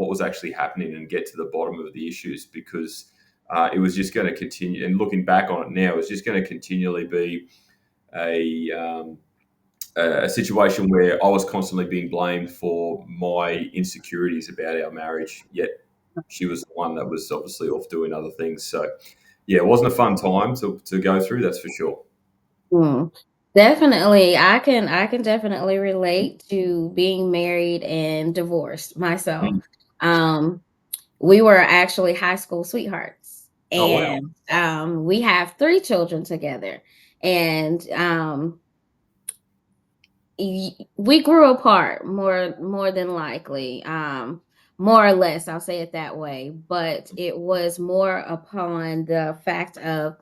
was actually happening and get to the bottom of the issues, because it was just going to continue. And looking back on it now, it's just going to continually be a a situation where I was constantly being blamed for my insecurities about our marriage, yet she was the one that was obviously off doing other things. So, yeah, it wasn't a fun time to go through, that's for sure. Mm. Definitely. I can definitely relate to being married and divorced myself. Mm. Um, we were actually high school sweethearts, Oh, wow. and we have 3 children together. And we grew apart more than likely, more or less, I'll say it that way. But it was more upon the fact of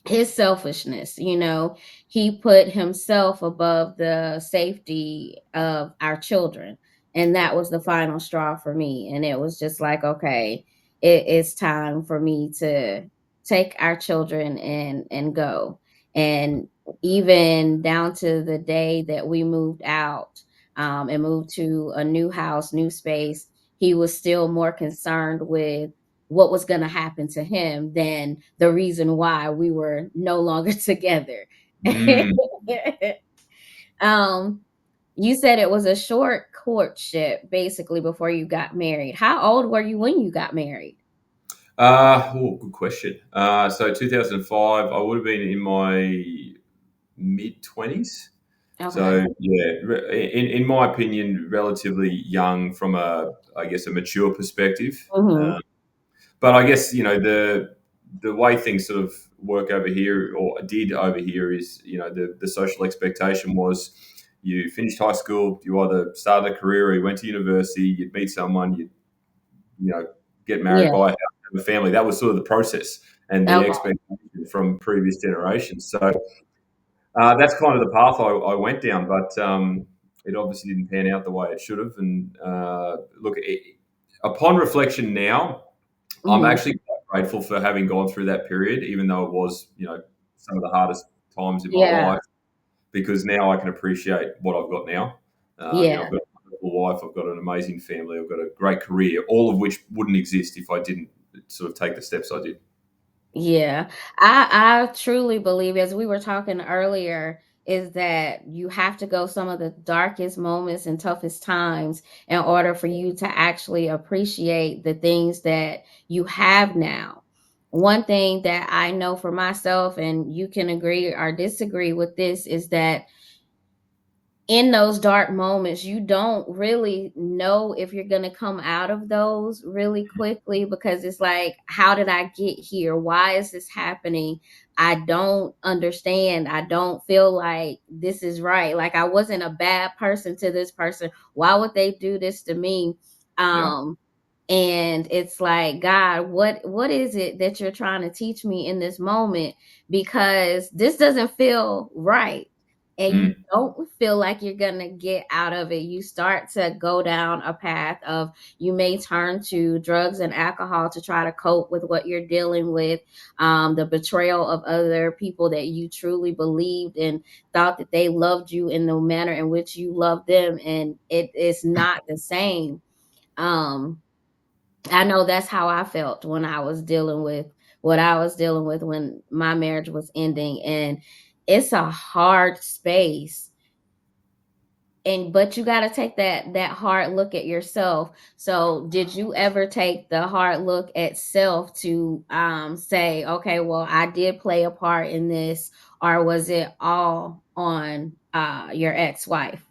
his selfishness. He put himself above the safety of our children, and that was the final straw for me. And it was just like, okay, it's time for me to take our children and go. And even down to the day that we moved out, and moved to a new house, new space, he was still more concerned with what was going to happen to him than the reason why we were no longer together. Mm. um, you said it was a short courtship, basically, before you got married. How old were you when you got married? Good question. So 2005, I would have been in my mid 20s. Okay. So yeah, in my opinion, relatively young from I guess, a mature perspective. Hmm. But I guess, the way things sort of work over here, or did over here, is, the social expectation was you finished high school, you either started a career or you went to university, you'd meet someone, you know get married, Yeah. buy a house, have a family. That was sort of the process and the Okay. expectation from previous generations. So that's kind of the path I went down, but it obviously didn't pan out the way it should have. And look, upon reflection now, I'm Hmm. actually quite grateful for having gone through that period, even though it was, some of the hardest times in my Yeah. life, because now I can appreciate what I've got now. Yeah. I've got a wonderful wife, I've got an amazing family, I've got a great career, all of which wouldn't exist if I didn't sort of take the steps I did. Yeah, I truly believe, as we were talking earlier, is that you have to go some of the darkest moments and toughest times in order for you to actually appreciate the things that you have now. One thing that I know for myself, and you can agree or disagree with this, is that in those dark moments, you don't really know if you're going to come out of those really quickly, because it's like, how did I get here? Why is this happening? I don't understand. I don't feel like this is right. Like, I wasn't a bad person to this person. Why would they do this to me? Yeah. Um, and it's like, God, what is it that you're trying to teach me in this moment? Because this doesn't feel right, and you Mm. don't feel like you're gonna get out of it. You start to go down a path of, you may turn to drugs and alcohol to try to cope with what you're dealing with, the betrayal of other people that you truly believed and thought that they loved you in the manner in which you love them, and it is not the same. um I know that's how I felt when I was dealing with what I was dealing with when my marriage was ending. And it's a hard space. And but you got to take that hard look at yourself. So did you ever take the hard look at self to say, okay, well, I did play a part in this, or was it all on your ex-wife?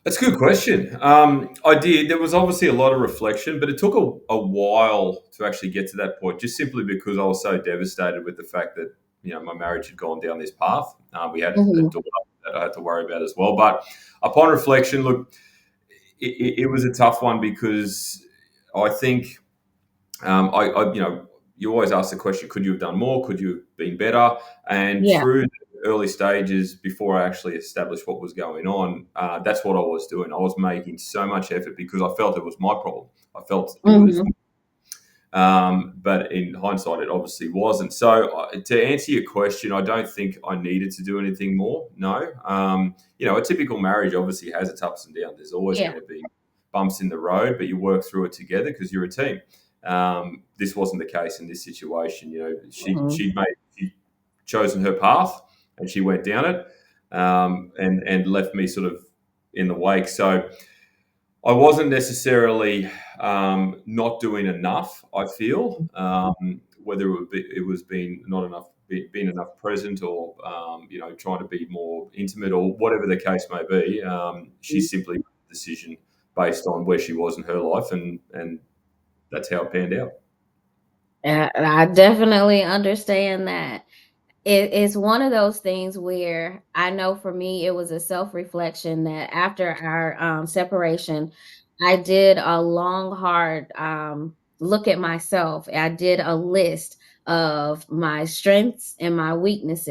That's a good question. I did. There was obviously a lot of reflection, but it took a while to actually get to that point, just simply because I was so devastated with the fact that, my marriage had gone down this path. We had a Mhm. daughter that I had to worry about as well. But upon reflection, look, it was a tough one, because I think, you always ask the question: could you have done more? Could you have been better? And Yeah. through the early stages, before I actually established what was going on, that's what I was doing. I was making so much effort because I felt it was my problem. I felt it was, Mhm. but in hindsight, it obviously wasn't. So, to answer your question, I don't think I needed to do anything more. No, a typical marriage obviously has its ups and downs. There's always Yeah. going to be bumps in the road, but you work through it together because you're a team. This wasn't the case in this situation. You know, Mhm. she chosen her path and she went down it, and left me sort of in the wake. So I wasn't necessarily not doing enough. I feel whether it was being not enough, being enough present, or trying to be more intimate, or whatever the case may be. She simply made a decision based on where she was in her life, and that's how it panned out. I definitely understand that. It's one of those things where I know for me, it was a self-reflection that after our, separation, I did a long, hard, look at myself. I did a list of my strengths and my weaknesses.